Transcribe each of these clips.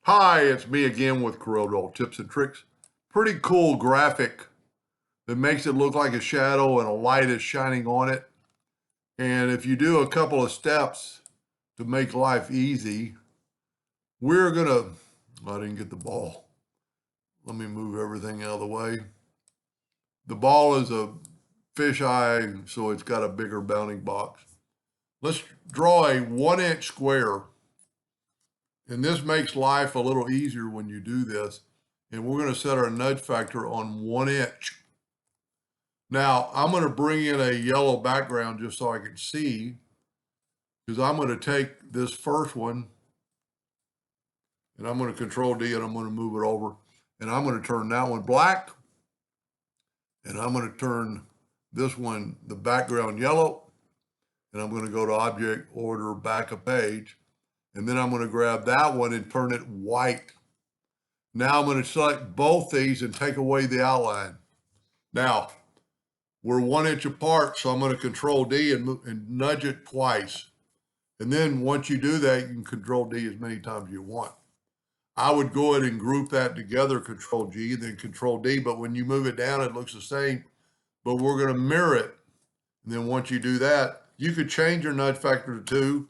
Hi, it's me again with Corel Tips and Tricks. Pretty cool graphic that makes it look like a shadow and a light is shining on it. And if you do a couple of steps to make life easy, we're gonna, I didn't get the ball. Let me move everything out of the way. The ball is a fisheye, so it's got a bigger bounding box. Let's draw a 1-inch square. And this makes life a little easier when you do this. And we're going to set our nudge factor on 1 inch. Now, I'm going to bring in a yellow background just so I can see, because I'm going to take this first one and I'm going to control D and I'm going to move it over. And I'm going to turn that one black. And I'm going to turn this one, the background yellow. And I'm going to go to Object, Order, Back a Page. And then I'm going to grab that one and turn it white. Now I'm going to select both these and take away the outline. Now, we're 1 inch apart, so I'm going to control D and nudge it twice. And then once you do that, you can control D as many times as you want. I would go ahead and group that together, control G, then control D, but when you move it down, it looks the same, but we're going to mirror it. And then once you do that, you could change your nudge factor to 2,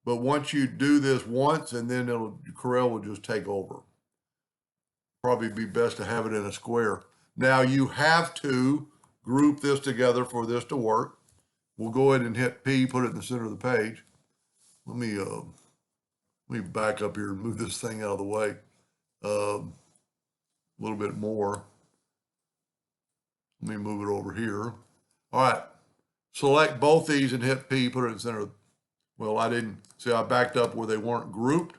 but once you do this once, and then Corel will just take over. Probably be best to have it in a square. Now you have to group this together for this to work. We'll go ahead and hit P, put it in the center of the page. Let me back up here and move this thing out of the way a little bit more. Let me move it over here. All right, select both these and hit P, put it in the center. Well, I didn't see, I backed up where they weren't grouped.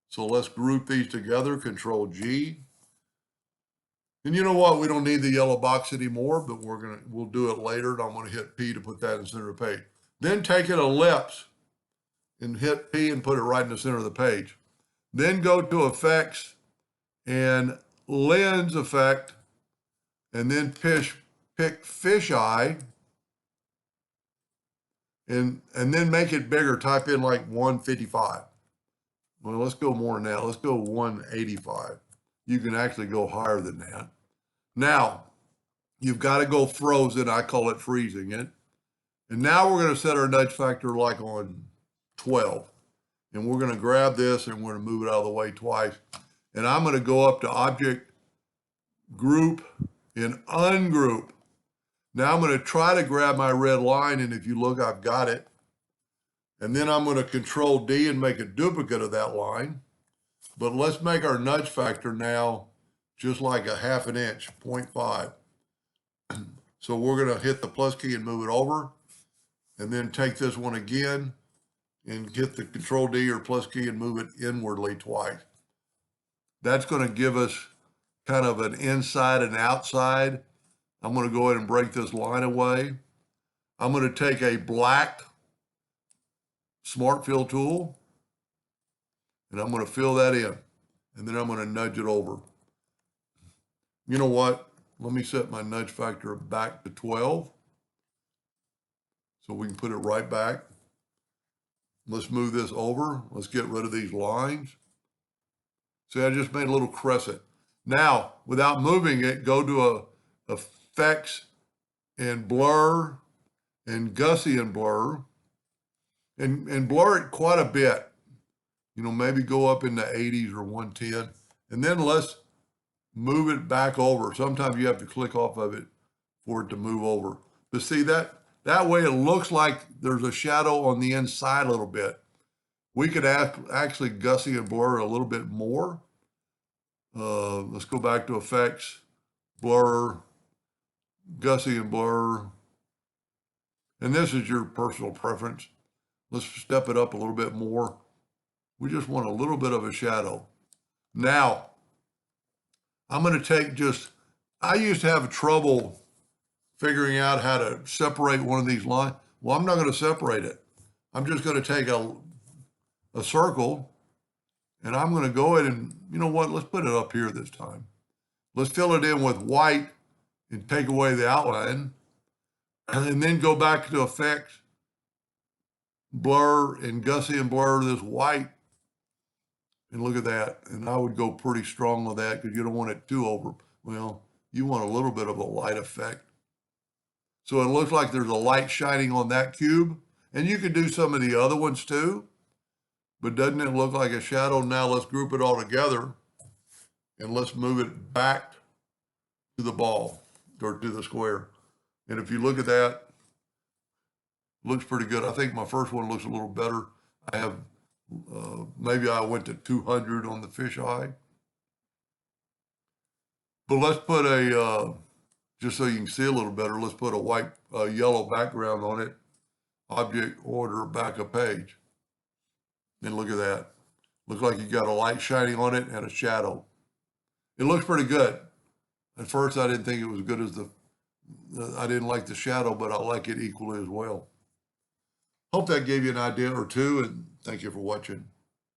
So let's group these together, control G. And you know what? We don't need the yellow box anymore, but we'll do it later. And I'm going to hit P to put that in the center of the page. Then take an ellipse and hit P and put it right in the center of the page. Then go to Effects and Lens Effect, and then pick Fisheye, and then make it bigger. Type in like 155. Well, let's go more than that. Let's go 185. You can actually go higher than that. Now, you've got to go frozen. I call it freezing it. And now we're going to set our nudge factor like on 12. And we're going to grab this and we're going to move it out of the way twice. And I'm going to go up to Object, Group, and Ungroup. Now I'm going to try to grab my red line. And if you look, I've got it. And then I'm going to control D and make a duplicate of that line. But let's make our nudge factor now just like a 1/2 inch, 0.5. So we're going to hit the plus key and move it over. And then take this one again and hit the control D or plus key and move it inwardly twice. That's going to give us kind of an inside and outside. I'm going to go ahead and break this line away. I'm going to take a black Smart Fill tool, and I'm going to fill that in, and then I'm going to nudge it over. You know what? Let me set my nudge factor back to 12, so we can put it right back. Let's move this over. Let's get rid of these lines. See, I just made a little crescent. Now, without moving it, go to Effects and Blur and Gaussian Blur, and blur it quite a bit. You know, maybe go up in the 80s or 110, and then let's move it back over. Sometimes you have to click off of it for it to move over. But see, that way it looks like there's a shadow on the inside a little bit. We could actually Gaussian blur a little bit more. Let's go back to Effects, Blur, Gaussian Blur. And this is your personal preference. Let's step it up a little bit more. We just want a little bit of a shadow. Now, I'm going to take I used to have trouble figuring out how to separate one of these lines. Well, I'm not going to separate it. I'm just going to take a circle, and I'm going to go ahead and, you know what, let's put it up here this time. Let's fill it in with white and take away the outline, and then go back to Effects, Blur, and Gaussian Blur this white, And look at that. And I would go pretty strong on that because you don't want it too over. Well, you want a little bit of a light effect. So it looks like there's a light shining on that cube. And you could do some of the other ones too. But doesn't it look like a shadow? Now let's group it all together and let's move it back to the ball or to the square. And if you look at that, it looks pretty good. I think my first one looks a little better. I have, maybe I went to 200 on the fisheye. But let's put a, just so you can see a little better, let's put a white, yellow background on it. Object, order, backup page. And look at that. Looks like you got a light shining on it and a shadow. It looks pretty good. At first, I didn't think it was good as I didn't like the shadow, but I like it equally as well. Hope that gave you an idea or two, and thank you for watching.